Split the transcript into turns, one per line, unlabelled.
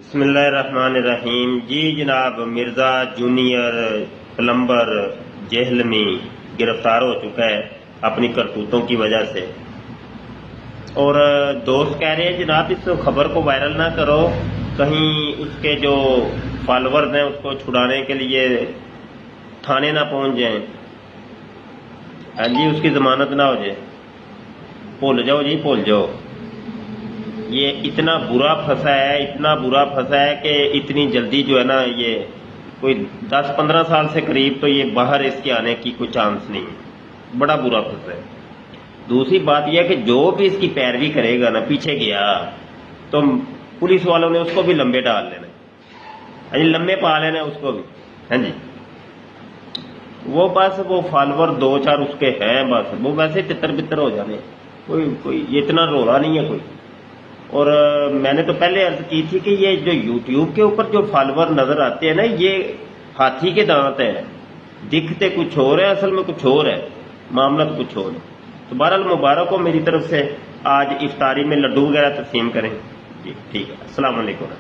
بسم اللہ الرحمن الرحیم۔ جی جناب، مرزا جونیئر پلمبر جہل میں گرفتار ہو چکا ہے اپنی کرتوتوں کی وجہ سے، اور دوست کہہ رہے ہیں جناب اس خبر کو وائرل نہ کرو، کہیں اس کے جو فالورز ہیں اس کو چھڑانے کے لیے تھانے نہ پہنچ جائیں، ہاں جی اس کی ضمانت نہ ہو جائے۔ بھول جاؤ جی، بھول جاؤ، یہ اتنا برا پھنسا ہے کہ اتنی جلدی جو ہے نا، یہ کوئی 10-15 سال سے قریب تو یہ باہر اس کے آنے کی کوئی چانس نہیں ہے، بڑا برا پھنسا ہے۔ دوسری بات یہ ہے کہ جو بھی اس کی پیروی کرے گا نا، پیچھے گیا تو پولیس والوں نے اس کو بھی لمبے ڈال لینا، ہاں جی لمبے پا لینا اس کو بھی، ہاں جی وہ بس وہ فالوور 2-4 اس کے ہیں، بس وہ ویسے تتر بتر ہو جانے، کوئی یہ اتنا رولا نہیں ہے کوئی۔ اور میں نے تو پہلے عرض کی تھی کہ یہ جو یوٹیوب کے اوپر جو فالوور نظر آتے ہیں نا، یہ ہاتھی کے دانت ہیں، دکھتے کچھ اور ہے، اصل میں کچھ اور ہے، معاملہ کچھ اور ہے۔ تو بہرحال مبارک ہو میری طرف سے، آج افطاری میں لڈو وغیرہ تقسیم کریں۔ جی ٹھیک ہے، السلام علیکم۔